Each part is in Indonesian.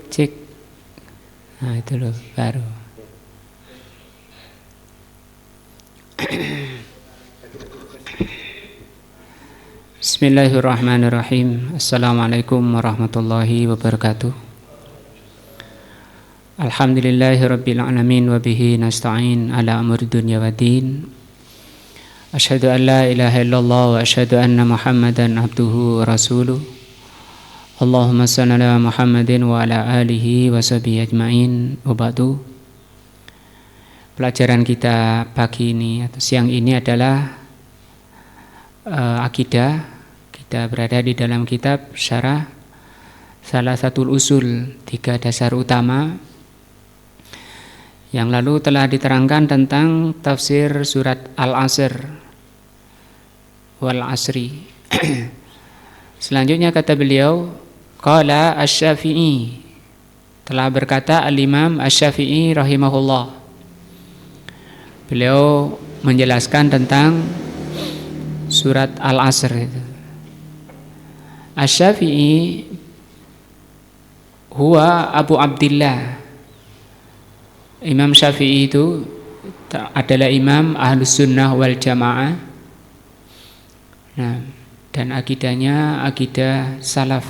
Cek. Nah itu loh baru. Bismillahirrahmanirrahim. Assalamualaikum warahmatullahi wabarakatuh. Alhamdulillahirabbil alamin wa bihi nasta'in ala amri dunya waddin. Asyhadu an la ilaha illallah wa asyhadu anna Muhammadan abduhu wa rasuluh. Allahumma shalli ala Muhammadin wa ala alihi wa sahbihi ajmain. Wa ba'du. Pelajaran kita pagi ini atau siang ini adalah akidah. Kita berada di dalam kitab syarah salah satu usul 3 dasar utama yang lalu telah diterangkan tentang tafsir surat Al-Asr wal asri. Selanjutnya kata beliau, qala Asy-Syafi'i, telah berkata Al-Imam Asy-Syafi'i rahimahullah. Beliau menjelaskan tentang surat Al-Asr itu. Asy-Syafi'i huwa Abu Abdillah. Imam Syafi'i itu adalah imam Ahlus Sunnah wal Jamaah. Nah, dan akidahnya akidah salaf.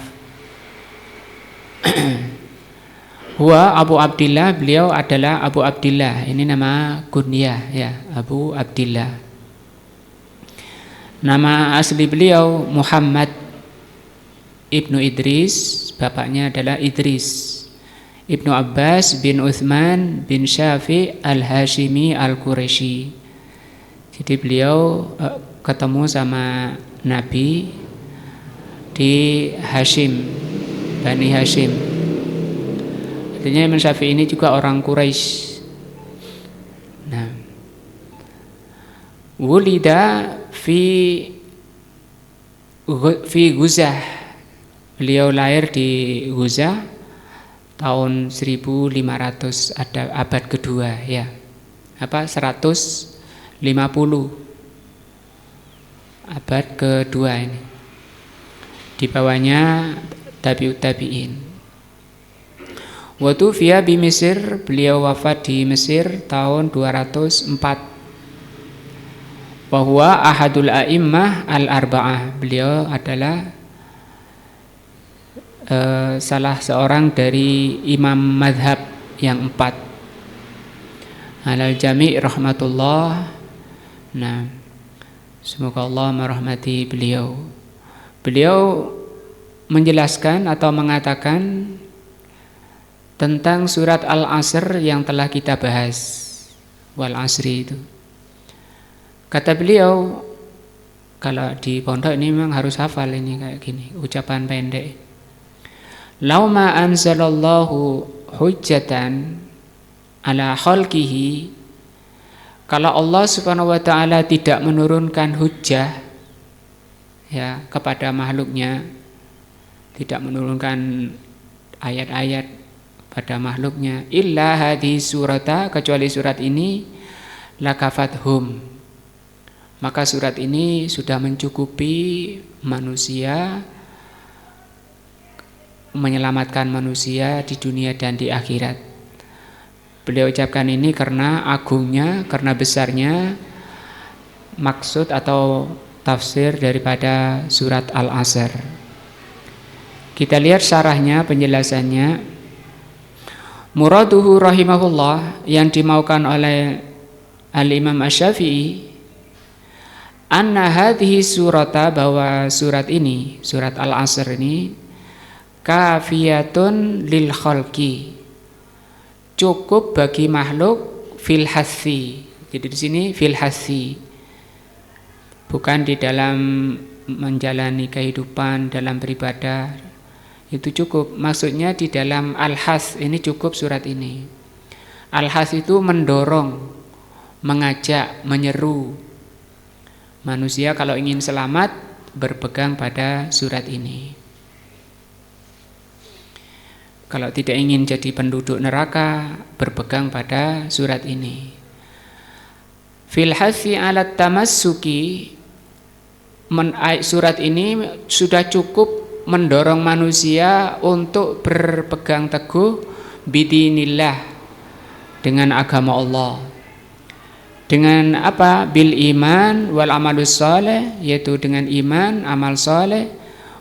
Huwa Abu Abdillah, beliau adalah Abu Abdillah. Ini nama kunyah ya, Abu Abdillah. Nama asli beliau Muhammad Ibnu Idris, bapaknya adalah Idris Ibnu Abbas bin Uthman bin Syafi' al-Hashimi al-Quraisy. Jadi beliau ketemu sama Nabi di Hashim, Bani Hashim. Artinya Imam Syafi'i ini juga orang Quraisy. Nah, wulida fi Ghuzah. Beliau lahir di Ghuzah tahun 1500, ada abad kedua ya. 150 abad kedua ini. Di bawahnya tabi'ut tabi'in. Wa tufiya bi Mesir, beliau wafat di Mesir tahun 204. Wa huwa ahadul a'immah al-arba'ah. Beliau adalah salah seorang dari imam madhab yang 4. Alal jami' rahmatullah. Nah, semoga Allah merahmati beliau. Beliau menjelaskan atau mengatakan tentang surat Al-Asr yang telah kita bahas, wal asri itu. Kata beliau, kalau di pondok ini memang harus hafal ini kayak gini, ucapan pendek. Lauma anzalallahu hujjatan ala khalqihi, kalau Allah Subhanahu wa taala tidak menurunkan hujjah ya kepada makhluknya, tidak menurunkan ayat-ayat pada makhluknya, illa hadhi surata, kecuali surat ini, lakafathum, maka surat ini sudah mencukupi manusia, menyelamatkan manusia di dunia dan di akhirat. Beliau ucapkan ini karena agungnya, karena besarnya maksud atau tafsir daripada surat Al-Asr. Kita lihat syarahnya, penjelasannya. Muraduhu rahimahullah, yang dimaukan oleh Al-Imam Asy-Syafi'i, anna hadhihi surata, bahwa surat ini, surat Al-Asr ini, kafiyatun lil khalqi, cukup bagi makhluk, fil hassi. Jadi di sini fil hassi, bukan di dalam menjalani kehidupan, dalam beribadah, itu cukup. Maksudnya di dalam al-has ini cukup surat ini. Al-has itu mendorong, mengajak, menyeru manusia kalau ingin selamat berpegang pada surat ini. Kalau tidak ingin jadi penduduk neraka, berpegang pada surat ini. Fil hasi alat tamassuki, surat ini sudah cukup mendorong manusia untuk berpegang teguh bidinillah, dengan agama Allah. Dengan apa? Bil iman wal amalus saleh, yaitu dengan iman, amal saleh,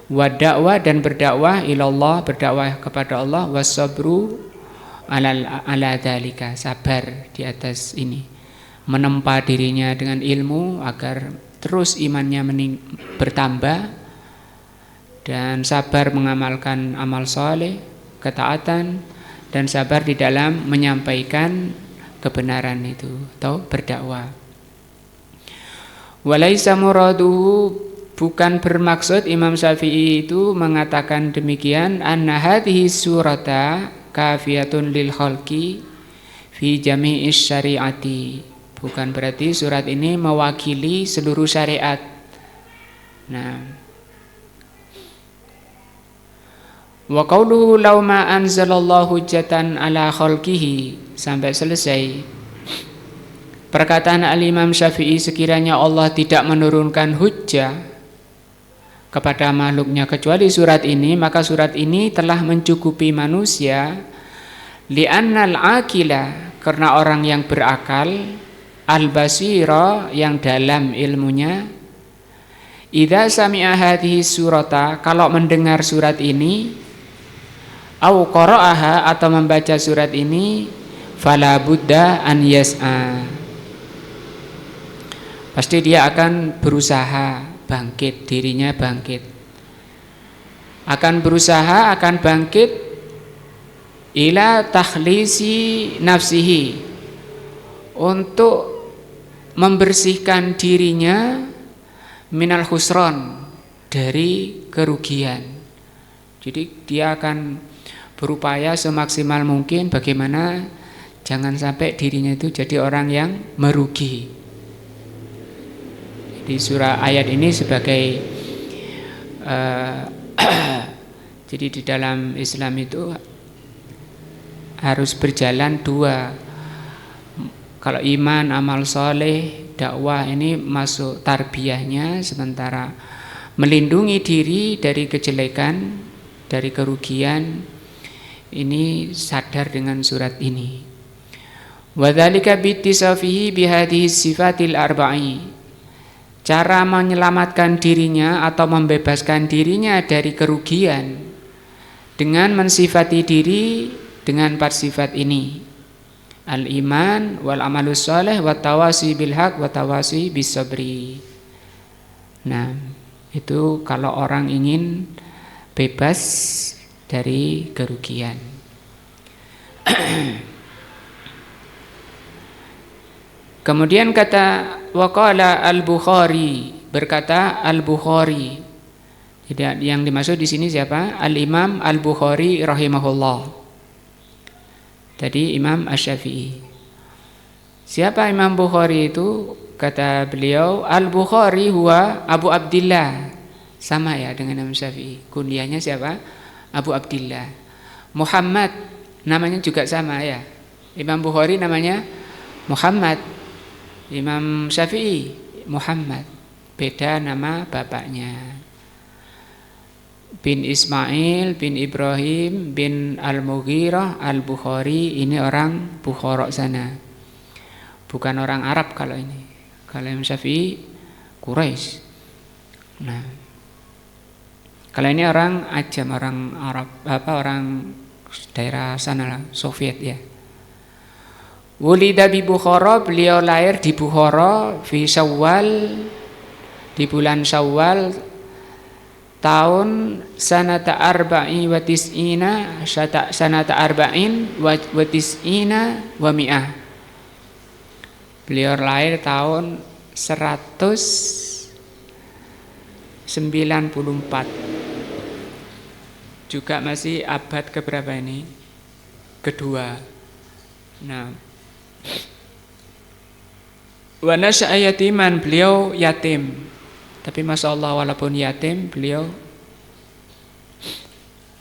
wa dakwah, dan berdakwah ilallah, berdakwah kepada Allah, wasabru ala dzalika, sabar di atas ini, menempa dirinya dengan ilmu agar terus imannya bertambah, dan sabar mengamalkan amal saleh, ketaatan, dan sabar di dalam menyampaikan kebenaran itu atau berdakwah. Walaisa muraduhu, bukan bermaksud Imam Syafi'i itu mengatakan demikian, anna hadhihi surata kafiyatun lil khalqi fi jami'is syariati, bukan berarti surat ini mewakili seluruh syariat. Nah, wa qauluhu law ma anzalallahu hujjatan ala khalqihi, sampai selesai. Perkataan Al-Imam Syafi'i, sekiranya Allah tidak menurunkan hujjah kepada makhluknya kecuali surat ini, maka surat ini telah mencukupi manusia. Li'annal aqila, karena orang yang berakal, al-basira, yang dalam ilmunya, idza sami'a hadhihi surata, kalau mendengar surat ini, au qara'aha, atau membaca surat ini, fala budda an yas'a, pasti dia akan berusaha bangkit, dirinya bangkit, akan berusaha, akan bangkit ila takhlisi nafsihi, untuk membersihkan dirinya minal khusron, dari kerugian. Jadi dia akan berupaya semaksimal mungkin bagaimana jangan sampai dirinya itu jadi orang yang merugi. Di surah ayat ini sebagai jadi di dalam Islam itu harus berjalan dua. Kalau iman, amal soleh, dakwah, ini masuk tarbiyahnya, sementara melindungi diri dari kejelekan, dari kerugian, ini sadar dengan surat ini. Wa dzalika bittisafihi bihadhihi sifatil arba'i, cara menyelamatkan dirinya atau membebaskan dirinya dari kerugian dengan mensifati diri dengan 4 sifat ini: al-iman wal amalus saleh wa tawasi bil haq wa tawasi bis sabri. Nah, itu kalau orang ingin bebas dari kerugian. Kemudian kata waqala al-Bukhari, berkata al-Bukhari. Jadi yang dimaksud di sini siapa? Al-Imam al-Bukhari rahimahullah. Tadi Imam Asy-Syafi'i. Siapa Imam Bukhari itu? Kata beliau, al-Bukhari huwa Abu Abdillah. Sama ya dengan Imam Syafi'i. Kunyahnya siapa? Abu Abdillah. Muhammad namanya juga sama ya. Imam Bukhari namanya Muhammad. Imam Syafi'i Muhammad. Beda nama bapaknya. Bin Ismail, bin Ibrahim, bin Al-Mughirah, Al-Bukhari. Ini orang Bukhara sana. Bukan orang Arab kalau ini. Kalau Imam Syafi'i Quraisy. Nah, kalau ini orang Ajam, orang Arab, orang daerah sana lah, Soviet ya. Wulida bi Bukhara, beliau lahir di Bukhara fi Syawal, di bulan Syawal, tahun sanata arba'i wa tis'ina, sanata arba'in wa tis'ina wa mi'ah. Beliau lahir tahun 194. Juga masih abad keberapa ini? Kedua. Nah, wa nasya'a yatiman, beliau yatim. Tapi Masya Allah, walaupun yatim, beliau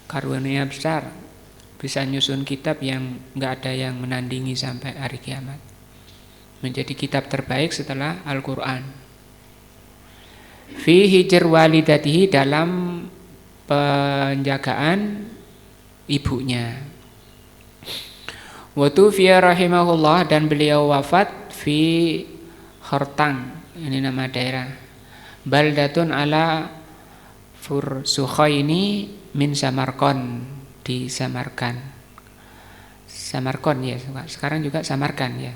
karunia besar, bisa nyusun kitab yang gak ada yang menandingi sampai hari kiamat. Menjadi kitab terbaik setelah Al-Quran. Fi hijr walidatihi, dalam penjagaan ibunya. Wa tufiya rahimahullah, dan beliau wafat fi Khartang, ini nama daerah, baldatun ala Fursukhaini min Samarkand, di Samarkand. Samarkand ya, sekarang juga Samarkand ya.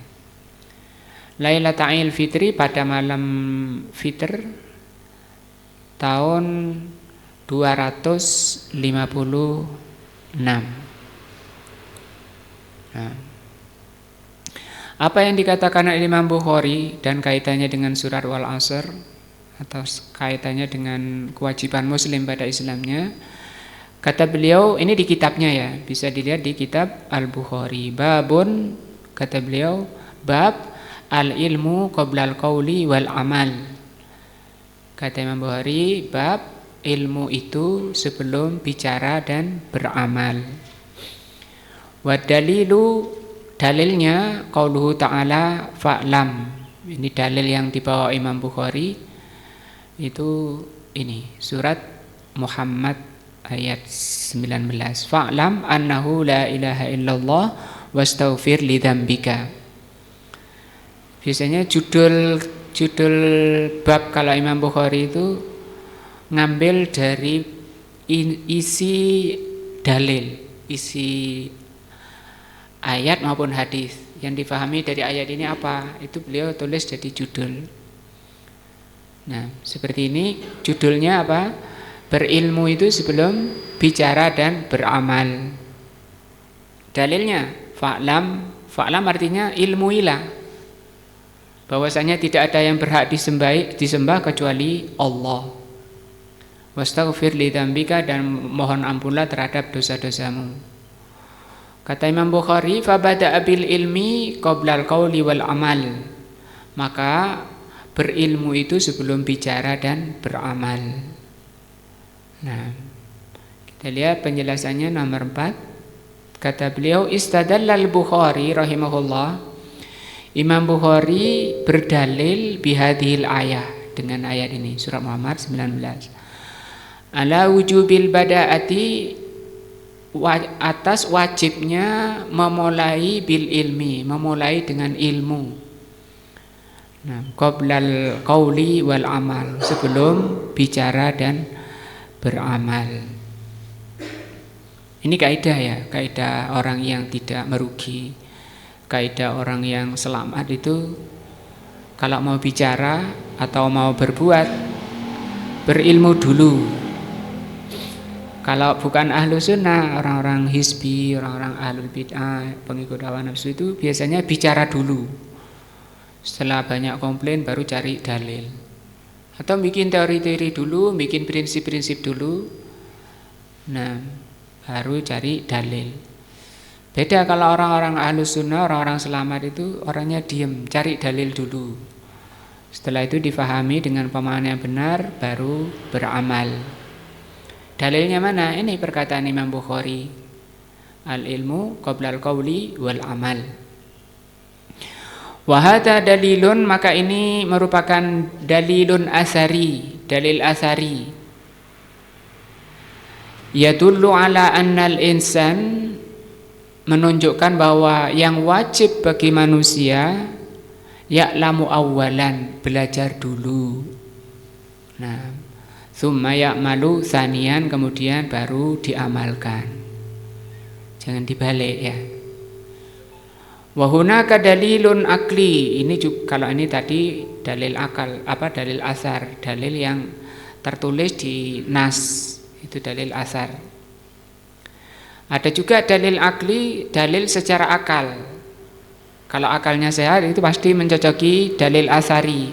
Lailatul Fitri, pada malam Fitr tahun 256. Nah, apa yang dikatakan oleh Imam Bukhari dan kaitannya dengan surat Wal Asr, atau kaitannya dengan kewajiban muslim pada Islamnya, kata beliau, ini di kitabnya ya, bisa dilihat di kitab Al-Bukhari. Babun, kata beliau, bab al-ilmu qoblal qawli wal amal. Kata Imam Bukhari, bab ilmu itu sebelum bicara dan beramal. Wa dalilu, dalilnya qauluhu ta'ala fa'lam. Ini dalil yang dibawa Imam Bukhari, itu ini surat Muhammad ayat 19. Fa'lam annahu la ilaha illallah wastaghfir li dzambika. Biasanya judul bab kalau Imam Bukhari itu ngambil dari isi dalil, isi ayat maupun hadis. Yang difahami dari ayat ini apa, itu beliau tulis jadi judul. Nah, seperti ini judulnya apa? Berilmu itu sebelum bicara dan beramal. Dalilnya fa'lam, fa'lam artinya ilmuilah, bahwasanya tidak ada yang berhak disembah kecuali Allah. Wastaghfir li dzambika, dan mohon ampunlah terhadap dosa-dosamu. Kata Imam Bukhari, fa bada'a bil ilmi qoblal qauli wal amal. Maka berilmu itu sebelum bicara dan beramal. Nah, kita lihat penjelasannya nomor 4. Kata beliau, istadallal Bukhari rahimahullah, Imam Bukhari berdalil bihadhil ayah, dengan ayat ini, surat Muhammad 19, ala wujubil bada'ati, atas wajibnya memulai bil ilmi, memulai dengan ilmu. Nah, qoblal qauli wal amal, sebelum bicara dan beramal. Ini kaidah ya, kaidah orang yang tidak merugi, kaidah orang yang selamat itu, kalau mau bicara atau mau berbuat, berilmu dulu. Kalau bukan ahlu sunnah, orang-orang hizbi, orang-orang ahlul bid'ah, pengikut hawa nafsu itu biasanya bicara dulu. Setelah banyak komplain baru cari dalil, atau bikin teori-teori dulu, bikin prinsip-prinsip dulu, nah baru cari dalil. Beda kalau orang-orang ahlus sunnah, orang-orang selamat itu orangnya diem, cari dalil dulu. Setelah itu difahami dengan pemahaman yang benar, baru beramal. Dalilnya mana? Ini perkataan Imam Bukhari, al-ilmu qoblal qawli wal amal. Wahada dalilun, maka ini merupakan dalilun asari, dalil asari. Yadullu ala annal insan, menunjukkan bahwa yang wajib bagi manusia ya'lamu awalan, belajar dulu. Nah, tsumma ya'malu tsaniyan, kemudian baru diamalkan. Jangan dibalik ya. Wa hunaka dalilun akli, ini juga, kalau ini tadi dalil akal, dalil asar, dalil yang tertulis di nas, itu dalil asar. Ada juga dalil akli, dalil secara akal. Kalau akalnya sehat itu pasti mencocoki dalil asari,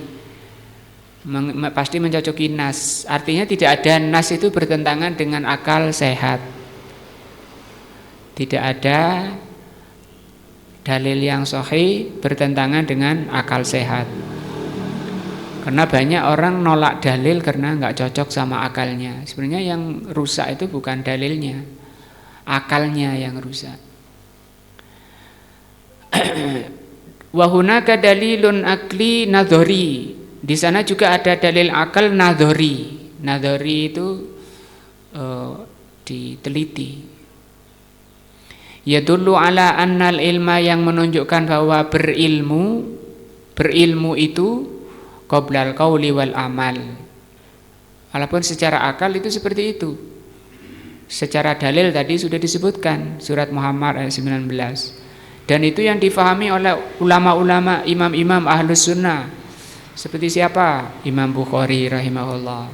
pasti mencocoki nas. Artinya tidak ada nas itu bertentangan dengan akal sehat. Tidak ada dalil yang sahih bertentangan dengan akal sehat. Karena banyak orang nolak dalil karena nggak cocok sama akalnya. Sebenarnya yang rusak itu bukan dalilnya, akalnya yang rusak. Wa hunaka dalilun akli nadhari. Di sana juga ada dalil akal nadhari. Nadhari itu diteliti. Yadullu ala annal ilma, yang menunjukkan bahwa berilmu itu qoblal qauli wal amal. Walaupun secara akal itu seperti itu. Secara dalil tadi sudah disebutkan surat Muhammad ayat 19. Dan itu yang difahami oleh ulama-ulama, imam-imam ahlus sunnah. Seperti siapa? Imam Bukhari rahimahullah.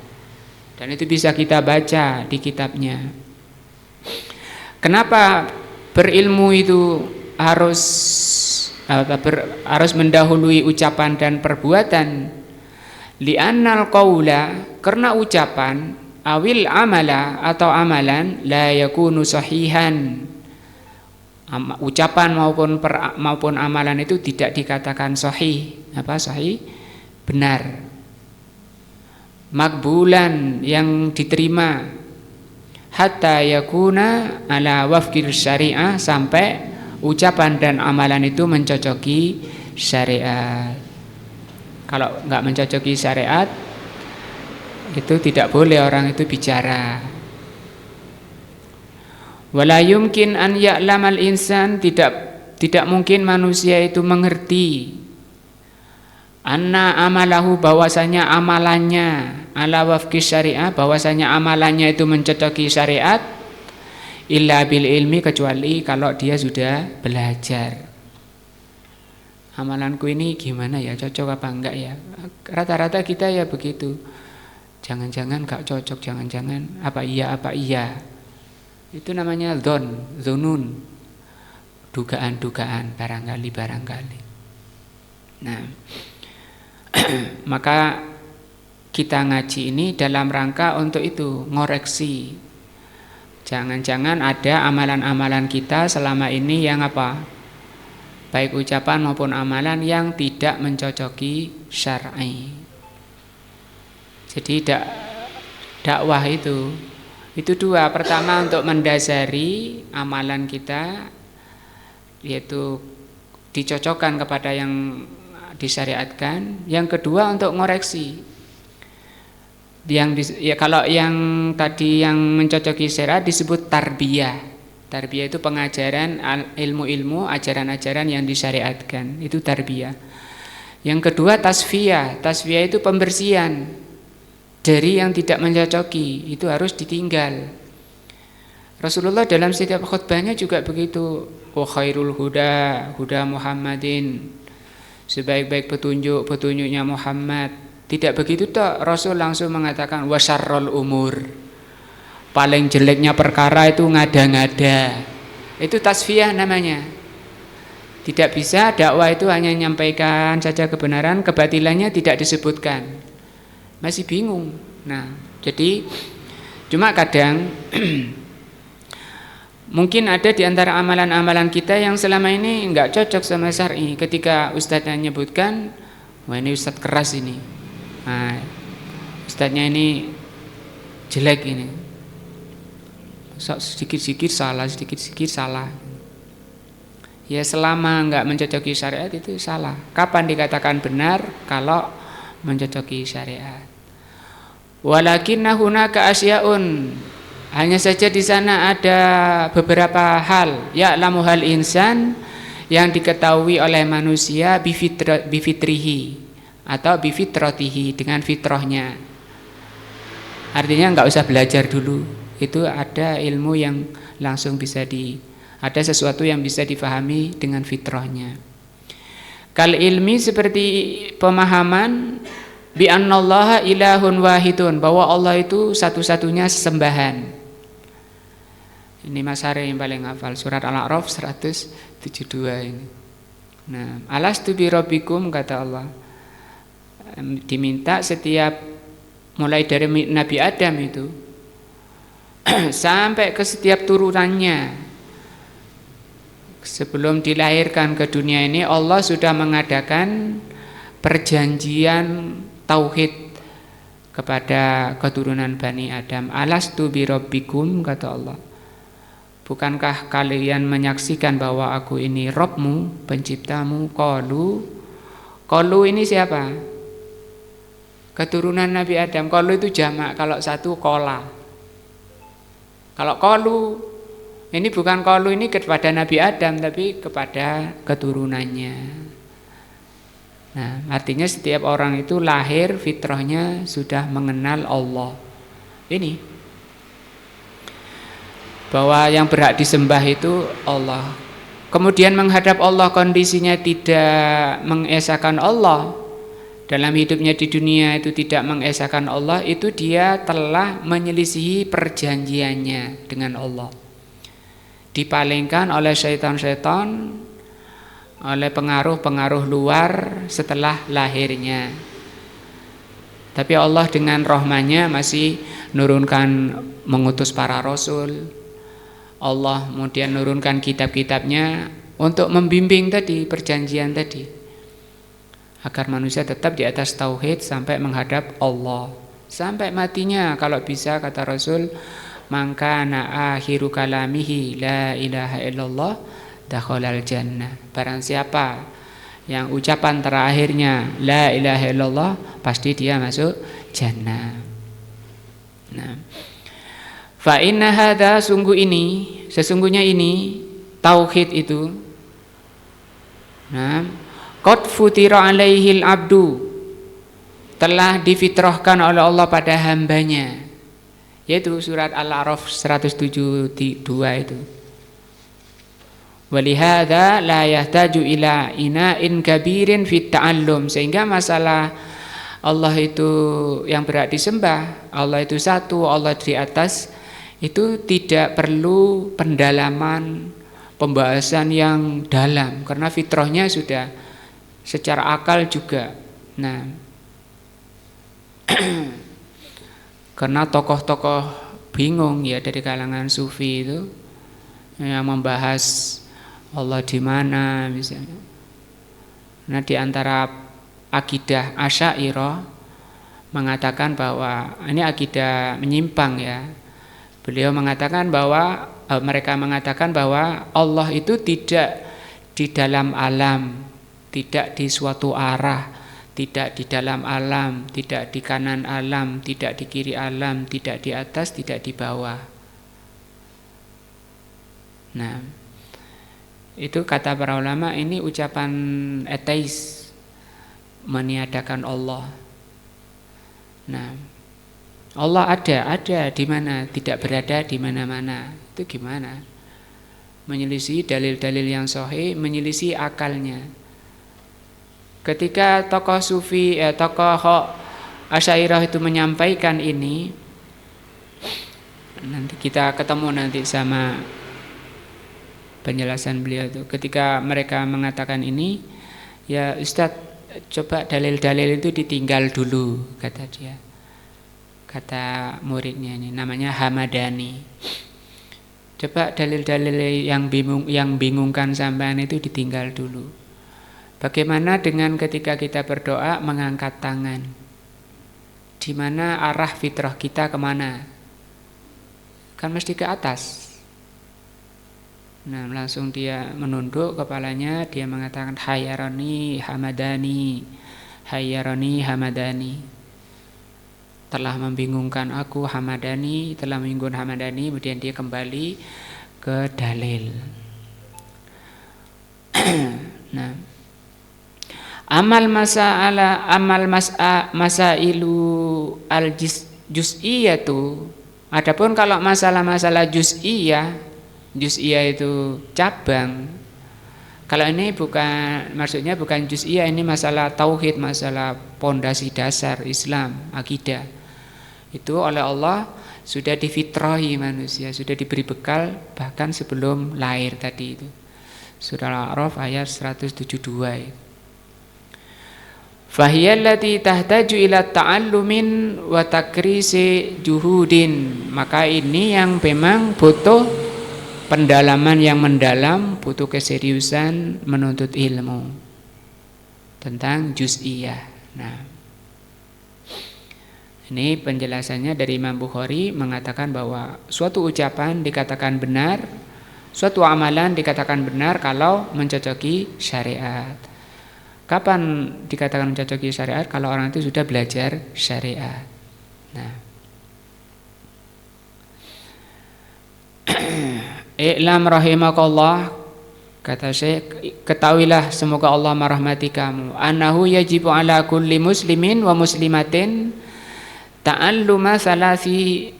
Dan itu bisa kita baca di kitabnya. Kenapa berilmu itu harus mendahului ucapan dan perbuatan? Li'annal qaula, karena ucapan, awil amala atau amalan, la yakunu sahihan. Ucapan maupun amalan itu tidak dikatakan sahih. Apa sahih? Benar. Makbulan, yang diterima. Hatta yakuna ala wafqil syariah, sampai ucapan dan amalan itu mencocoki syariat. Kalau enggak mencocoki syariat, itu tidak boleh orang itu bicara. Wala yumkin an ya'lamal insan, tidak mungkin manusia itu mengerti anna amalahu, bahwasanya amalannya ala wafqi syariah, bahwasanya amalannya itu mencocoki syariat, illa bil ilmi, kecuali kalau dia sudah belajar. Amalanku ini gimana ya, cocok apa enggak ya? Rata-rata kita ya begitu. Jangan-jangan enggak cocok, jangan-jangan apa iya. Itu namanya dzunun. Dugaan-dugaan, barangkali. Nah, maka kita ngaji ini dalam rangka untuk itu, ngoreksi. Jangan-jangan ada amalan-amalan kita selama ini yang apa? Baik ucapan maupun amalan yang tidak mencocoki syar'i. Jadi dakwah itu dua. Pertama, untuk mendasari amalan kita, yaitu dicocokkan kepada yang disyariatkan. Yang kedua, untuk ngoreksi. Kalau yang tadi yang mencocoki syariat disebut tarbiyah. Tarbiyah itu pengajaran ilmu-ilmu, ajaran-ajaran yang disyariatkan. Itu tarbiyah. Yang kedua, tasfiyah. Tasfiyah itu pembersihan dari yang tidak mencocoki. Itu harus ditinggal. Rasulullah dalam setiap khutbahnya juga begitu. Wa khairul huda Muhammadin. Sebaik-baik petunjuknya Muhammad. Tidak begitu toh, Rasul langsung mengatakan wa syarrul umur. Paling jeleknya perkara itu ngada-ngada. Itu tasfiyah namanya. Tidak bisa dakwah itu hanya menyampaikan saja kebenaran, kebatilannya tidak disebutkan. Masih bingung. Nah, jadi cuma kadang mungkin ada di antara amalan-amalan kita yang selama ini enggak cocok sama syar'i. Ketika ustadznya menyebutkan, wah ini ustadz keras ini. Nah, ustadznya ini jelek ini. Sedikit-sedikit salah. Ya selama enggak mencocoki syariat itu salah. Kapan dikatakan benar? Kalau mencocoki syariat. Walakinna hunaka asyaun, hanya saja di sana ada beberapa hal, ya'lamu hal insan, yang diketahui oleh manusia bifitrihi atau bifitratihi, dengan fitrahnya. Artinya enggak usah belajar dulu. Itu ada ilmu yang langsung bisa ada sesuatu yang bisa difahami dengan fitrahnya. Kal ilmi, seperti pemahaman bi annallaha ilahun wahidun, bahwa Allah itu satu-satunya sesembahan. Ini Mas Hari yang paling hafal surat Al-A'raf 172 ini. Nah, alastu bi rabbikum, kata Allah. Diminta setiap mulai dari Nabi Adam itu sampai ke setiap turunannya. Sebelum dilahirkan ke dunia ini, Allah sudah mengadakan perjanjian tauhid kepada keturunan Bani Adam. Alastu bi rabbikum, kata Allah. Bukankah kalian menyaksikan bahwa aku ini Rabbmu, penciptamu? Qalu ini siapa? Keturunan Nabi Adam. Qalu itu jamak, kalau satu kola. Kalau qalu, ini bukan qalu ini kepada Nabi Adam, tapi kepada keturunannya. Nah, artinya setiap orang itu lahir fitrahnya sudah mengenal Allah. Ini bahwa yang berhak disembah itu Allah. Kemudian menghadap Allah kondisinya tidak mengesahkan Allah, dalam hidupnya di dunia itu tidak mengesahkan Allah, itu dia telah menyelisihi perjanjiannya dengan Allah. Dipalingkan oleh syaitan-syaitan, oleh pengaruh-pengaruh luar setelah lahirnya. Tapi Allah dengan rahmanya masih nurunkan, mengutus para rasul. Allah kemudian nurunkan kitab-kitabnya untuk membimbing tadi perjanjian tadi, agar manusia tetap di atas tauhid sampai menghadap Allah sampai matinya. Kalau bisa, kata Rasul, mangkana akhiru kalamihi la ilaha illallah dakhalal jannah. Barang siapa yang ucapan terakhirnya la ilaha illallah, pasti dia masuk jannah. Nah, fa inna hadza, sesungguhnya ini tauhid itu, nah, qad futira alaihil abdu, telah difitrahkan oleh Allah pada hambanya, yaitu surat Al-A'raf 172 itu. Walihada la yahtaju ila ina'in kabirin fit ta'allum, sehingga masalah Allah itu yang berhak disembah, Allah itu satu, Allah di atas, itu tidak perlu pendalaman, pembahasan yang dalam, karena fitrahnya sudah secara akal juga. Nah, karena tokoh-tokoh bingung ya dari kalangan sufi itu yang membahas Allah di mana misalnya. Nah, di antara akidah Asy'ariyah mengatakan bahwa ini akidah menyimpang ya. Beliau mengatakan bahwa mereka mengatakan bahwa Allah itu tidak di dalam alam, tidak di suatu arah, tidak di dalam alam, tidak di kanan alam, tidak di kiri alam, tidak di atas, tidak di bawah. Nah, itu kata para ulama, ini ucapan ateis, meniadakan Allah. Nah, Allah ada di mana, tidak berada di mana-mana. Itu gimana? Menyelisih dalil-dalil yang sahih, menyelisih akalnya. Ketika tokoh sufi, tokoh Asy'ariyah itu menyampaikan ini, nanti kita ketemu nanti sama penjelasan beliau itu. Ketika mereka mengatakan ini, ya Ustadz, coba dalil-dalil itu ditinggal dulu, kata dia. Kata muridnya ini, namanya Hamadani. Coba dalil-dalil yang bingungkan sampean itu ditinggal dulu. Bagaimana dengan ketika kita berdoa mengangkat tangan? Di mana arah fitrah kita kemana? Kan mesti ke atas. Nah, langsung dia menunduk kepalanya, dia mengatakan hayyarani hamadani, hayyarani hamadani. Telah membingungkan aku Hamadani, telah membingungkan Hamadani. Kemudian dia kembali ke dalil. Nah, amal masailu al juz'iyatu. Adapun kalau masalah-masalah juz'iyah itu cabang. Kalau ini bukan, maksudnya bukan juz'iyah, ini masalah tauhid, masalah pondasi dasar Islam, akidah. Itu oleh Allah sudah difitrahi manusia, sudah diberi bekal bahkan sebelum lahir tadi itu. Surah Al-A'raf ayat 172. Fahiyallati tahtaju ila ta'allumin wa takrisi juhudin. Maka ini yang memang butuh pendalaman yang mendalam, butuh keseriusan menuntut ilmu tentang juz'iyah. Nah, ini penjelasannya dari Imam Bukhari mengatakan bahwa suatu ucapan dikatakan benar, suatu amalan dikatakan benar kalau mencocoki syariat. Kapan dikatakan mencocoki syariat? Kalau orang itu sudah belajar syariat. Nah, I'lam rahimakallah, kata Syekh, ketahuilah semoga Allah merahmati kamu, annahu yajibu ala kulli muslimin wa muslimatin ta'alluma salasi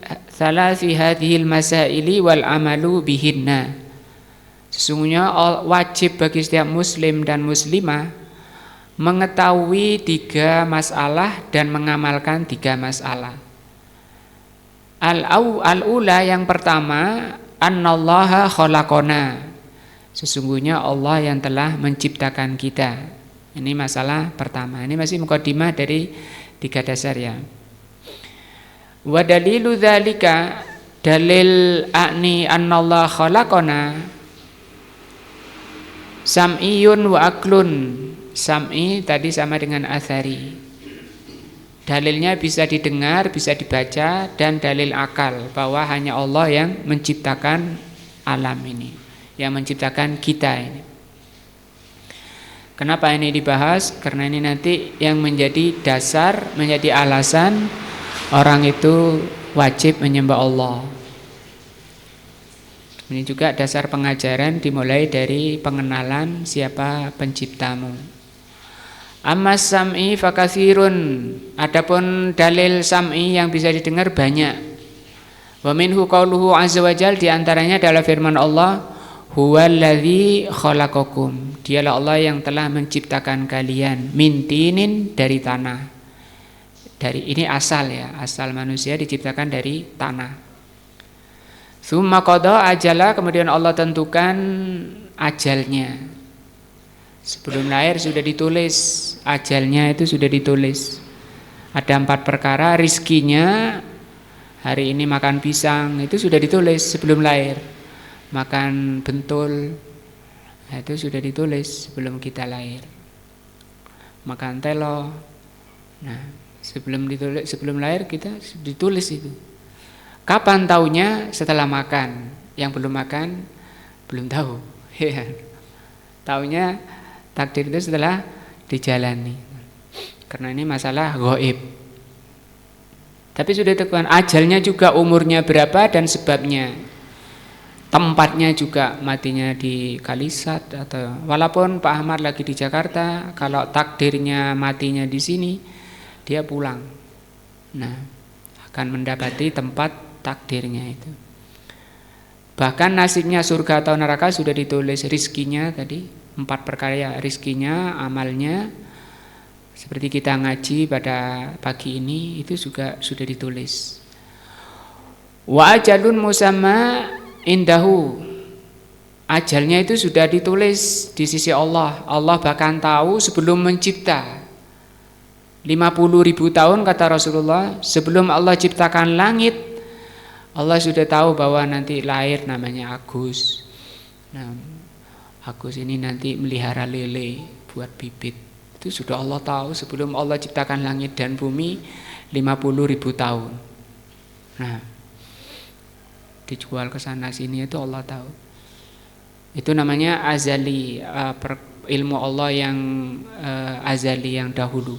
hadhil masaili wal amalu bihinna. Sesungguhnya wajib bagi setiap muslim dan muslimah mengetahui 3 masalah dan mengamalkan 3 masalah. Al-ula yang pertama, annallaha khalaqona. Sesungguhnya Allah yang telah menciptakan kita. Ini masalah pertama. Ini masih mukadimah dari 3 dasar ya. Wa dalilu dzalika, dalil akni annallaha khalaqona sam'iyun wa aklun. Sam'i tadi sama dengan athari. Dalilnya bisa didengar, bisa dibaca, dan dalil akal bahwa hanya Allah yang menciptakan alam ini, yang menciptakan kita ini. Kenapa ini dibahas? Karena ini nanti yang menjadi dasar, menjadi alasan orang itu wajib menyembah Allah. Ini juga dasar pengajaran dimulai dari pengenalan siapa penciptamu. Amma sam'i fakatsirun, adapun dalil sam'i yang bisa didengar banyak. Wa minhu qauluhu azza wajal, di antaranya adalah firman Allah, huwallazi khalaqakum, dialah Allah yang telah menciptakan kalian, min tinin, dari tanah. Dari ini asal ya, asal manusia diciptakan dari tanah. Tsumma qada ajala, kemudian Allah tentukan ajalnya. Sebelum lahir sudah ditulis, ajalnya itu sudah ditulis. Ada 4 perkara, rizkinya hari ini makan pisang, itu sudah ditulis sebelum lahir. Makan bentul, itu sudah ditulis sebelum kita lahir. Makan telo, nah sebelum lahir kita ditulis itu. Kapan taunya? Setelah makan. Yang belum makan belum tahu. Taunya takdir itu setelah dijalani. Karena ini masalah gaib. Tapi sudah ditentukan ajalnya juga, umurnya berapa dan sebabnya. Tempatnya juga, matinya di Kalisat atau walaupun Pak Ahmad lagi di Jakarta, kalau takdirnya matinya di sini, dia pulang. Nah, akan mendapati tempat takdirnya itu. Bahkan nasibnya surga atau neraka sudah ditulis, rizkinya tadi 4 perkara ya, rizkinya, amalnya. Seperti kita ngaji pada pagi ini, itu juga sudah ditulis. Wa ajalun musamma indahu, ajalnya itu sudah ditulis di sisi Allah. Allah bahkan tahu sebelum mencipta. 50.000 tahun kata Rasulullah, sebelum Allah ciptakan langit, Allah sudah tahu bahwa nanti lahir namanya Agus. Nah, Agus ini nanti melihara lele buat bibit. Itu sudah Allah tahu sebelum Allah ciptakan langit dan bumi 50.000 tahun. Nah, dijual ke sana sini itu Allah tahu. Itu namanya azali, ilmu Allah yang azali, yang dahulu,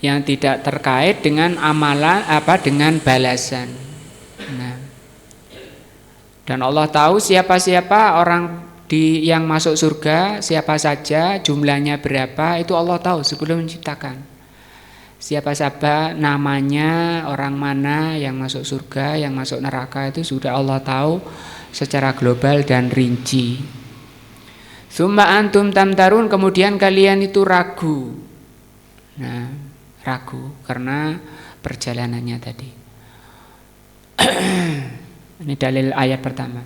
yang tidak terkait dengan amalan dengan balasan. Nah, dan Allah tahu siapa-siapa orang yang masuk surga, siapa saja, jumlahnya berapa, itu Allah tahu sebelum menciptakan. Siapa-siapa namanya, orang mana yang masuk surga, yang masuk neraka, itu sudah Allah tahu secara global dan rinci. Tsumma antum tamtarun, kemudian kalian itu ragu. Nah, ragu karena perjalanannya tadi. Ini dalil ayat pertama.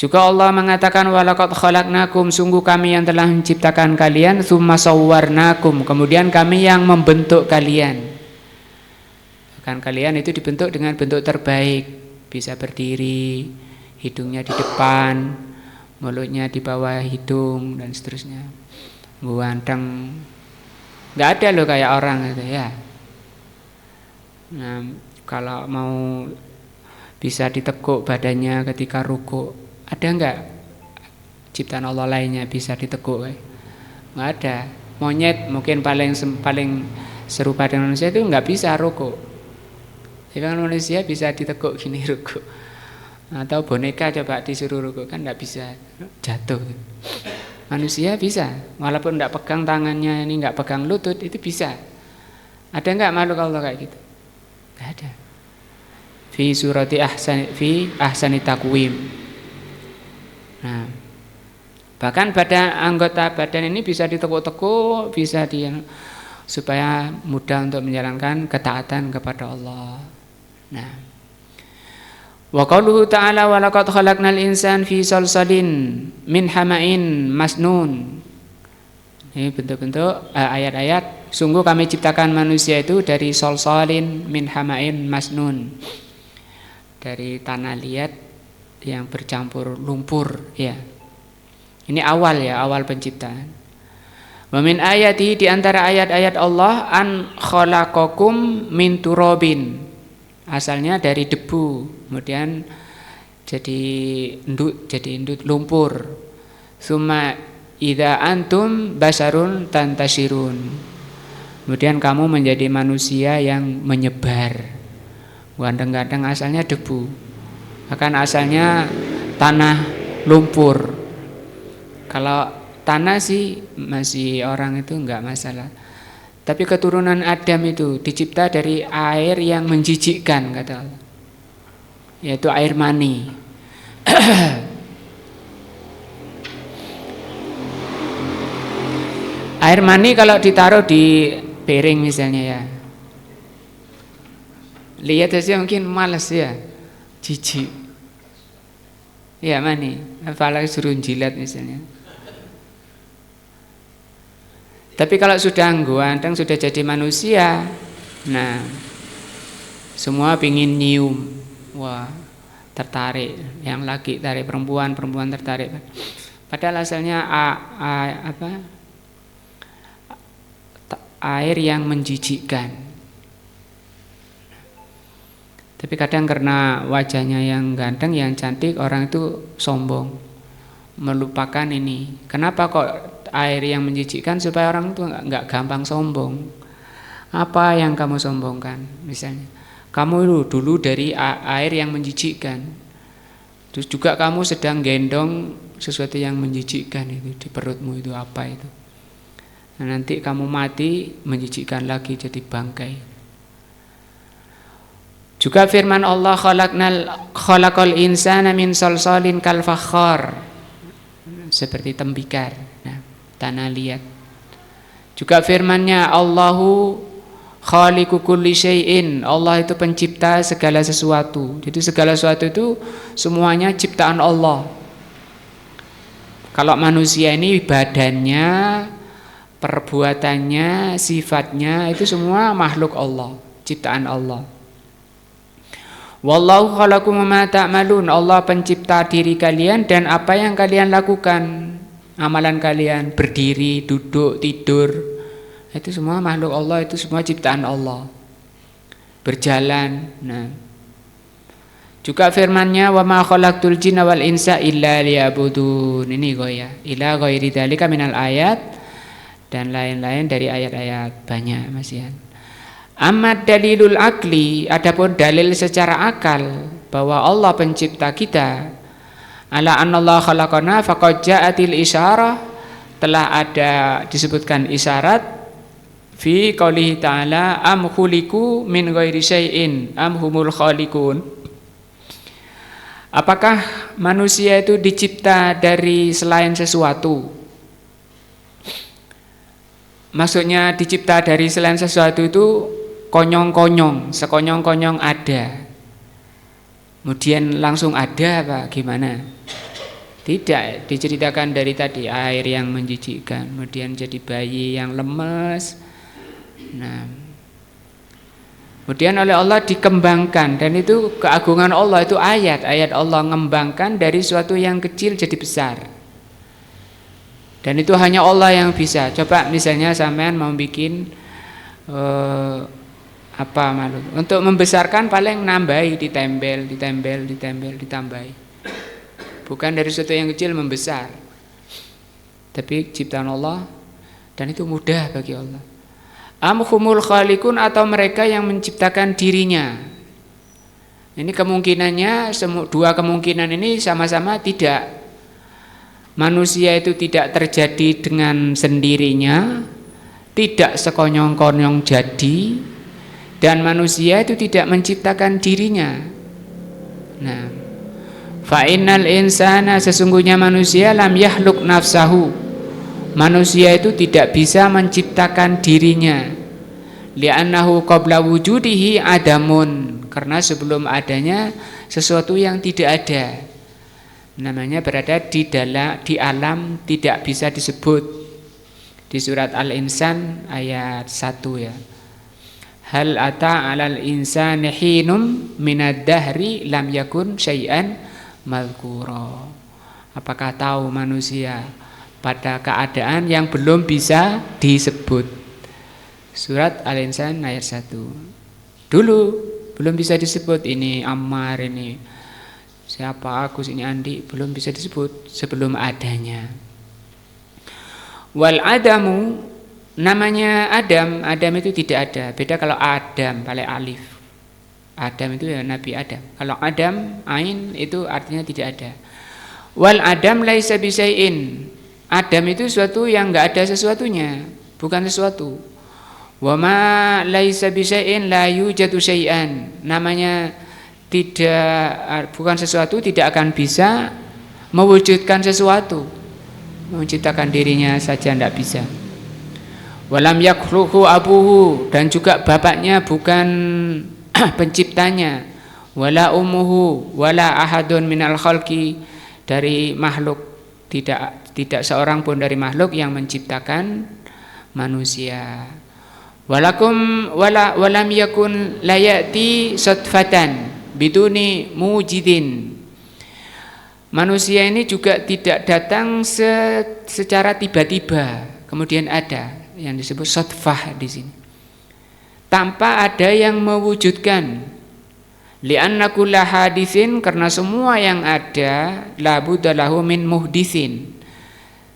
Juga Allah mengatakan walaqad khalaqnakum, sungguh kami yang telah menciptakan kalian, tsumma sawwarnakum, kemudian kami yang membentuk kalian. Kan kalian itu dibentuk dengan bentuk terbaik, bisa berdiri, hidungnya di depan, mulutnya di bawah hidung dan seterusnya. Ganteng. Enggak ada loh kayak orang itu ya. Nah, kalau mau bisa ditekuk badannya ketika rukuk, ada enggak ciptaan Allah lainnya bisa ditekuk? Enggak ada. Monyet mungkin paling serupa dengan manusia itu enggak bisa rukuk. Tapi manusia bisa ditekuk gini rukuk. Atau boneka coba disuruh rukuk kan tidak bisa, jatuh. Manusia bisa, walaupun tidak pegang tangannya, ini nggak pegang lutut, itu bisa. Ada nggak makhluk Allah kayak gitu? Nggak ada. Fi ahsani takwim. Nah, bahkan anggota badan ini bisa ditekuk-tekuk, bisa supaya mudah untuk menjalankan ketaatan kepada Allah. Nah, wa qauluhu ta'ala wa laqad khalaqnal insana fi salsalin min hama'in masnun. Ini bentuk-bentuk ayat-ayat, sungguh kami ciptakan manusia itu dari salsalin min hama'in masnun. Dari tanah liat yang bercampur lumpur, ya. Ini awal penciptaan. Wa min ayati, di antara ayat-ayat Allah, an khalaqakum min turabin. Asalnya dari debu, kemudian jadi endut lumpur. Summa idza antum basarun tantashirun. Kemudian kamu menjadi manusia yang menyebar. Kadang-kadang asalnya debu, akan asalnya tanah lumpur. Kalau tanah sih masih orang itu enggak masalah. Tapi keturunan Adam itu dicipta dari air yang menjijikkan, kata Allah, yaitu air mani. Air mani kalau ditaruh di piring misalnya, ya, lihat aja mungkin malas, ya, jijik, ya, mani, apalagi suruh jilat misalnya. Tapi kalau sudah ganteng, sudah jadi manusia, nah, semua pingin nyium, wah, tertarik, yang laki tarik perempuan tertarik. Padahal asalnya air yang menjijikkan. Tapi kadang karena wajahnya yang ganteng, yang cantik, orang itu sombong, melupakan ini. Kenapa kok air yang menjijikkan? Supaya orang itu nggak gampang sombong. Apa yang kamu sombongkan? Misalnya, kamu dulu dari air yang menjijikkan, terus juga kamu sedang gendong sesuatu yang menjijikkan itu di perutmu, itu apa itu? Nah, nanti kamu mati menjijikkan lagi, jadi bangkai. Juga firman Allah, khalaqal insana min salsalin kal fakhar, seperti tembikar, nah, tanah liat. Juga firman-Nya, Allahu khaliqu kulli syai'in, Allah itu pencipta segala sesuatu. Jadi segala sesuatu itu semuanya ciptaan Allah. Kalau manusia ini badannya, perbuatannya, sifatnya, itu semua makhluk Allah, ciptaan Allah. Wallahu khalaqakum ma ta'malun, Allah pencipta diri kalian dan apa yang kalian lakukan, amalan kalian, berdiri, duduk, tidur, itu semua makhluk Allah, itu semua ciptaan Allah. Berjalan, nah. Juga firman-Nya, wa ma khalaqtul jinna wal insa illa liya'budun. Ini goya, ila ghairi dzalika minal ayat, dan lain-lain dari ayat-ayat banyak masihan. Amma dalilul akli, adapun dalil secara akal bahwa Allah pencipta kita, ala anallahu khalaqana faqad ja'atil isyarah, telah ada disebutkan isyarat fi qoulihi ta'ala am khuliqu min ghairi syai'in am humul khaliqun. Apakah manusia itu dicipta dari selain sesuatu? Maksudnya dicipta dari selain sesuatu itu konyong-konyong, sekonyong-konyong ada, kemudian langsung ada apa gimana? Tidak, diceritakan dari tadi air yang menjijikkan, kemudian jadi bayi yang lemes. Nah, kemudian oleh Allah dikembangkan, dan itu keagungan Allah, itu ayat Allah mengembangkan dari suatu yang kecil jadi besar. Dan itu hanya Allah yang bisa. Coba misalnya sampean mau bikin apa malu, untuk membesarkan paling nambahi, ditambahi. Bukan dari sesuatu yang kecil membesar, tapi ciptaan Allah, dan itu mudah bagi Allah. Am humul khaliqun, atau mereka yang menciptakan dirinya. Ini kemungkinannya, dua kemungkinan ini sama-sama tidak. Manusia itu tidak terjadi dengan sendirinya, tidak sekonyong-konyong jadi, dan manusia itu tidak menciptakan dirinya. Nah, fa innal insana, sesungguhnya manusia, lam yahluk nafsahu, manusia itu tidak bisa menciptakan dirinya. Li'annahu qabla wujudihi adamun, karena sebelum adanya sesuatu yang tidak ada, namanya berada di alam tidak bisa disebut. Di surat Al-Insan ayat 1 ya. Hal ata 'alal insani hinum minad dahri lam yakun syai'an madhkura. Apakah tahu manusia pada keadaan yang belum bisa disebut? Surat Al-Insan ayat 1. Dulu belum bisa disebut, ini Ammar, ini siapa, Agus, ini Andi, belum bisa disebut sebelum adanya. Wal adamu, namanya Adam, Adam itu tidak ada. Beda kalau Adam pakai alif. Adam itu ya Nabi Adam. Kalau Adam ain itu artinya tidak ada. Wal Adam laisa bisyai'in. Adam itu sesuatu yang enggak ada sesuatunya, bukan sesuatu. Wa ma laisa bisyai'in la yujadu syai'an. Namanya tidak, bukan sesuatu, tidak akan bisa mewujudkan sesuatu, menciptakan dirinya saja tidak bisa. Walam yakhluqu abuhu, dan juga bapaknya bukan penciptanya. Wala ummuhu wala ahadun minal khalqi, dari makhluk tidak seorang pun dari makhluk yang menciptakan manusia. Walam yakun layati sodfatan biduni mujidin. Manusia ini juga tidak datang secara tiba-tiba kemudian ada, yang disebut sodfah di sini, tanpa ada yang mewujudkan. Li'anna kulla haditsin, karena semua yang ada la budda lahu min muhditsin.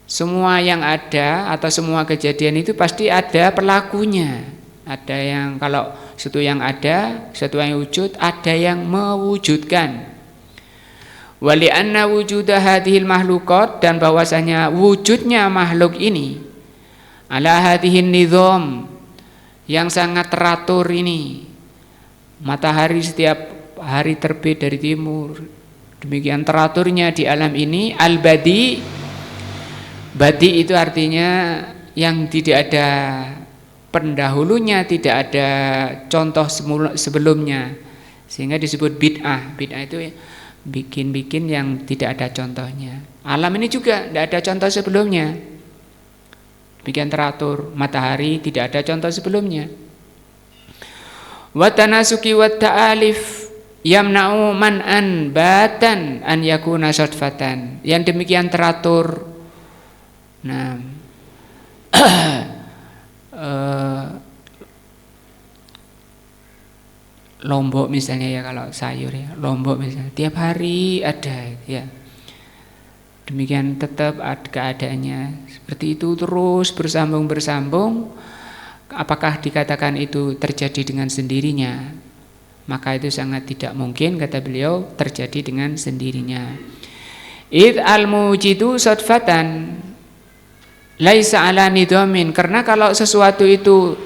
Semua yang ada atau semua kejadian itu pasti ada pelakunya. Ada yang, kalau sesuatu yang ada, sesuatu yang wujud, ada yang mewujudkan. Wali anna wujuda hadhil mahlukat, dan bahwasanya wujudnya makhluk ini ala hadhihin nizam, yang sangat teratur ini. Matahari setiap hari terbit dari timur, demikian teraturnya di alam ini. Al-badi, badi itu artinya yang tidak ada pendahulunya, tidak ada contoh sebelumnya, sehingga disebut bid'ah. Bid'ah itu bikin-bikin yang tidak ada contohnya. Alam ini juga tidak ada contoh sebelumnya, demikian teratur. Matahari tidak ada contoh sebelumnya. Wa tanasuki wa ta'alif yamna'u man'an batan an yakuna sodfatan, yang demikian teratur. Nah, lombok misalnya ya, kalau sayur ya, lombok misalnya tiap hari ada ya, demikian tetap keadaannya seperti itu terus bersambung. Apakah dikatakan itu terjadi dengan sendirinya? Maka itu sangat tidak mungkin, kata beliau, terjadi dengan sendirinya. Id al-mujidu sodfatan laisa ala nidomin, karena kalau sesuatu itu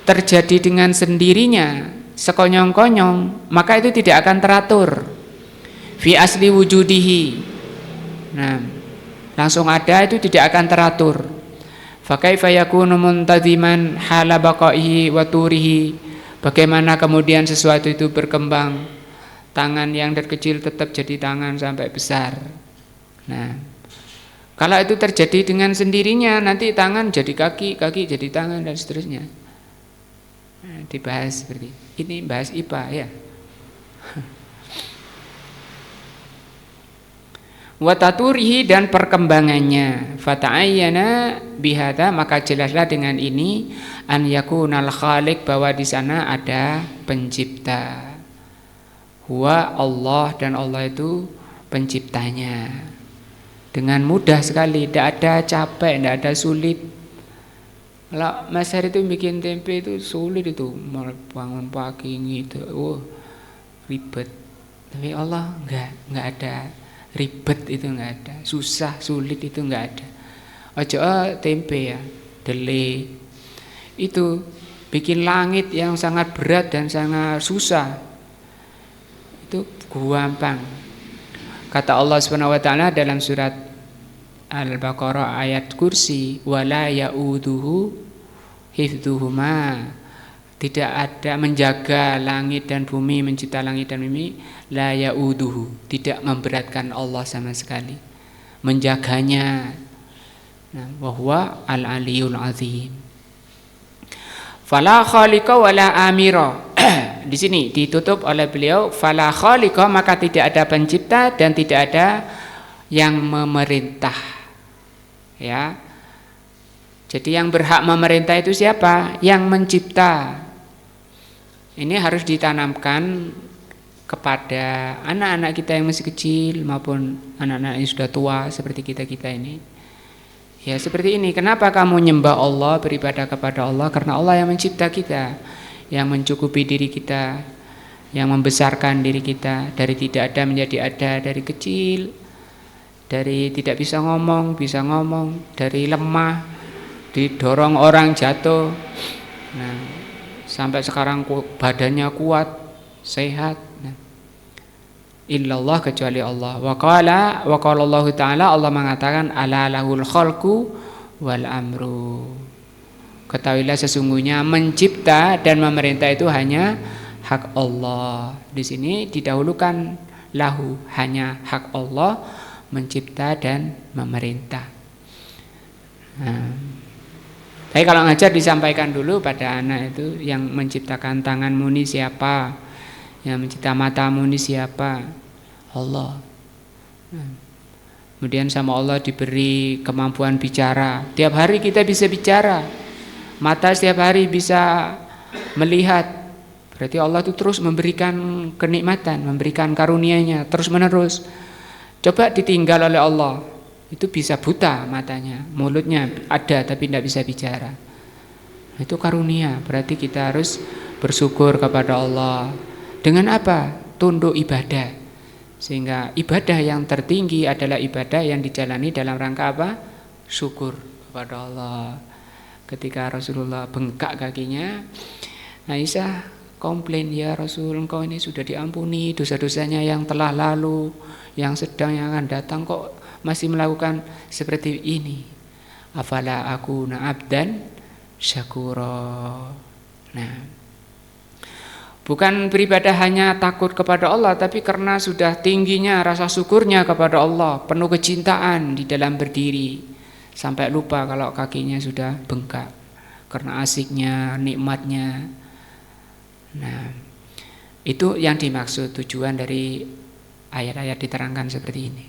terjadi dengan sendirinya, sekonyong-konyong, maka itu tidak akan teratur. Fi asli wujudihi, nah langsung ada, itu tidak akan teratur. Fa kaifa yakunu muntaziman hala baqaihi wa turihi, bagaimana kemudian sesuatu itu berkembang, tangan yang dari kecil tetap jadi tangan sampai besar. Nah, kalau itu terjadi dengan sendirinya, nanti tangan jadi kaki, kaki jadi tangan, dan seterusnya. Nah, dibahas seperti ini, bahas IPA ya. Wataturihi, dan perkembangannya. Fata'ayyana bihada, maka jelaslah dengan ini an yakunal khaliq, bahwa di sana ada pencipta. Huwa Allah, dan Allah itu penciptanya. Dengan mudah sekali, tidak ada capek, tidak ada sulit. Kalau Mas Hari itu bikin tempe itu sulit, itu bangun pagi gitu, ribet. Tapi Allah enggak ada ribet, itu enggak ada, susah, sulit itu enggak ada. Ojo tempe ya, dele. Itu bikin langit yang sangat berat dan sangat susah. Itu gampang. Kata Allah Subhanahu wa taala dalam surat Al-Baqarah ayat kursi, wala ya'uduhu hifdzuhuma. Tidak ada menjaga langit dan bumi, mencipta langit dan bumi, la ya'uduhu, tidak memberatkan Allah sama sekali. Menjaganya. Nah, wa huwa al-aliyul azim. Fala khaliqa wala amira. Di sini ditutup oleh beliau, fala khaliqa, maka tidak ada pencipta dan tidak ada yang memerintah. Ya. Jadi yang berhak memerintah itu siapa? Yang mencipta. Ini harus ditanamkan kepada anak-anak kita yang masih kecil maupun anak-anak yang sudah tua seperti kita-kita ini. Ya seperti ini. Kenapa kamu nyembah Allah, beribadah kepada Allah? Karena Allah yang mencipta kita, yang mencukupi diri kita, yang membesarkan diri kita dari tidak ada menjadi ada, dari kecil, dari tidak bisa ngomong, dari lemah, didorong orang jatuh. Nah, sampai sekarang badannya kuat, sehat. Nah, illallah, kecuali Allah. Wa qala Allah taala, Allah mengatakan ala lahul khalqu wal amru. Ketahuilah sesungguhnya mencipta dan memerintah itu hanya hak Allah. Di sini didahulukan lahu, hanya hak Allah mencipta dan memerintah. Nah, tapi kalau ngajar disampaikan dulu pada anak itu, yang menciptakan tanganmu ini siapa, yang mencipta matamu ini siapa? Allah. Kemudian sama Allah diberi kemampuan bicara. Tiap hari kita bisa bicara. Mata setiap hari bisa melihat. Berarti Allah itu terus memberikan kenikmatan, memberikan karunia-Nya terus menerus. Coba ditinggal oleh Allah, itu bisa buta matanya, mulutnya ada tapi tidak bisa bicara. Itu karunia. Berarti kita harus bersyukur kepada Allah. Dengan apa? Tunduk ibadah. Sehingga ibadah yang tertinggi adalah ibadah yang dijalani dalam rangka apa? Syukur kepada Allah. Ketika Rasulullah bengkak kakinya, Aisyah komplain, ya Rasul, engkau ini sudah diampuni dosa-dosanya yang telah lalu, yang sedang, yang akan datang, kok masih melakukan seperti ini? Afala akuna abdan syakura. Nah, bukan beribadah hanya takut kepada Allah, tapi karena sudah tingginya rasa syukurnya kepada Allah, penuh kecintaan di dalam berdiri, sampai lupa kalau kakinya sudah bengkak karena asiknya, nikmatnya. Nah, itu yang dimaksud tujuan dari ayat-ayat diterangkan seperti ini.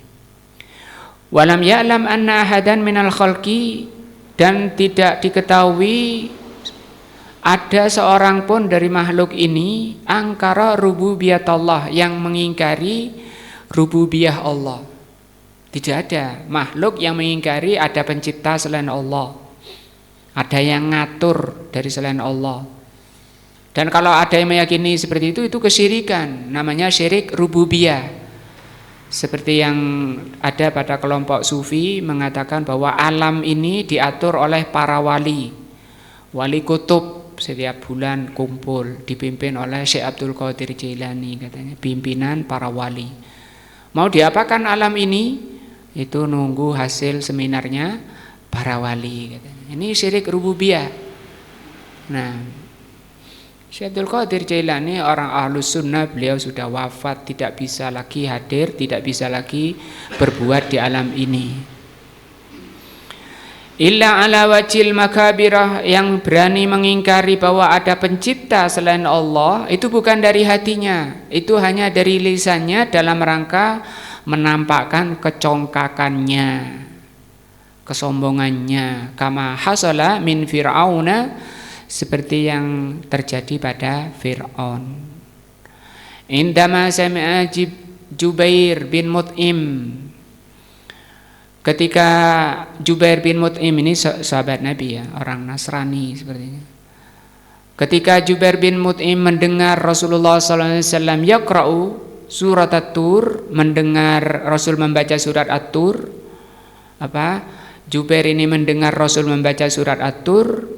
Walam ya'lam anna ahadan minal khalqi, dan tidak diketahui ada seorang pun dari makhluk ini angkara rububiyatullah, yang mengingkari rububiyah Allah. Tidak ada makhluk yang mengingkari ada pencipta selain Allah, ada yang ngatur dari selain Allah. Dan kalau ada yang meyakini seperti itu kesyirikan, namanya syirik rububiyah. Seperti yang ada pada kelompok sufi mengatakan bahwa alam ini diatur oleh para wali, wali kutub. Setiap bulan kumpul dipimpin oleh Syekh Abdul Qadir Jailani, katanya pimpinan para wali. Mau diapakan alam ini? Itu nunggu hasil seminarnya para wali, katanya. Ini syirik rububiyah. Nah, Syekh Abdul Qadir Jailani orang Ahlus Sunnah, beliau sudah wafat, tidak bisa lagi hadir, tidak bisa lagi berbuat di alam ini. Illa ala wajil makabirah, yang berani mengingkari bahwa ada pencipta selain Allah, itu bukan dari hatinya, itu hanya dari lisannya dalam rangka menampakkan kecongkakannya, kesombongannya. Kama hasala min fir'auna, seperti yang terjadi pada Fir'aun. Indama sami'a Jubair bin Mut'im, ketika Jubair bin Mut'im ini sahabat Nabi, ya, orang Nasrani sepertinya. Ketika Jubair bin Mut'im mendengar Rasulullah SAW yaqra'u, surat At-Tur, mendengar Rasul membaca surat At-Tur. Jubair ini mendengar Rasul membaca surat At-Tur.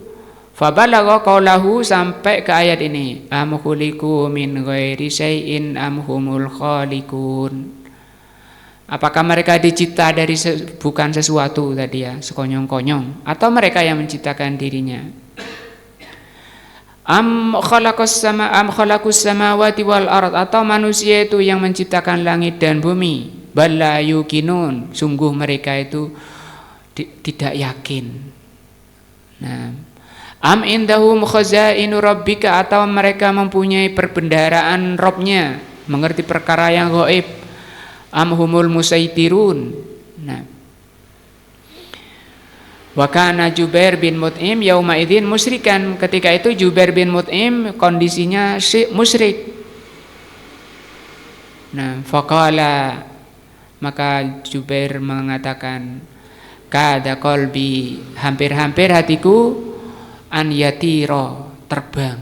Fabalagha qaulahu, sampai ke ayat ini, am khuliqu min ghairi syai'in am humul khaliqun. Apakah mereka dicipta dari bukan sesuatu tadi ya, sekonyong-konyong, atau mereka yang menciptakan dirinya? Am khalaqus samawati wal ard, atau manusia itu yang menciptakan langit dan bumi? Bala yuqinun, sungguh mereka itu tidak yakin. Nah, am indahum khazainu rabbika, atau mereka mempunyai perbendaharaan Rabb-nya, mengerti perkara yang gaib? Am humul musaitirun. Nah, wa kana Jubair bin Mut'im yauma idzin musyrikan, ketika itu Jubair bin Mut'im kondisinya musyrik. Nah, faqala, maka Jubair mengatakan, kada qalbi, hampir-hampir hatiku, an yatira, terbang,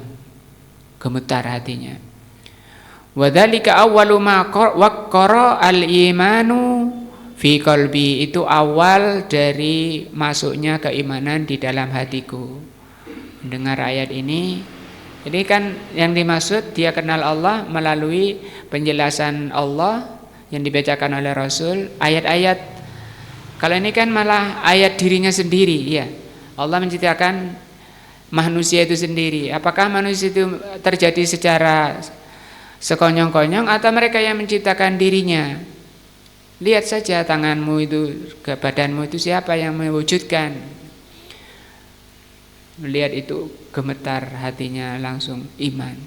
gemetar hatinya. Wadzalika awwalu ma waqqara al-imanu fi qalbi, itu awal dari masuknya keimanan di dalam hatiku. Mendengar ayat ini, jadi kan yang dimaksud dia kenal Allah melalui penjelasan Allah yang dibacakan oleh Rasul, ayat-ayat. Kalau ini kan malah ayat dirinya sendiri, ya. Allah menciptakan manusia itu sendiri. Apakah manusia itu terjadi secara sekonyong-konyong atau mereka yang menciptakan dirinya? Lihat saja tanganmu itu, ke badanmu itu, siapa yang mewujudkan? Melihat itu gemetar hatinya, langsung iman.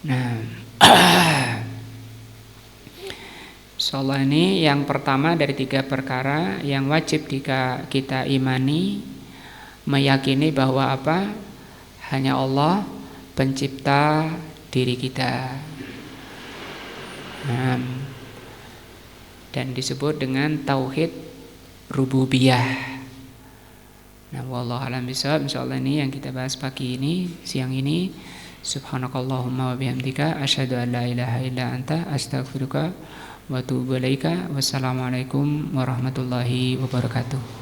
Nah, insyaallah ini yang pertama dari 3 perkara yang wajib jika kita imani, meyakini bahwa hanya Allah pencipta diri kita. Dan disebut dengan tauhid rububiyah. Nah, wallahu a'lam bishawab. Insyaallah ini yang kita bahas pagi ini, siang ini. Subhanakallahumma wa bihamdika asyhadu an la ilaha illa anta astaghfiruka wa atubu ilaika. Wassalamualaikum warahmatullahi wabarakatuh.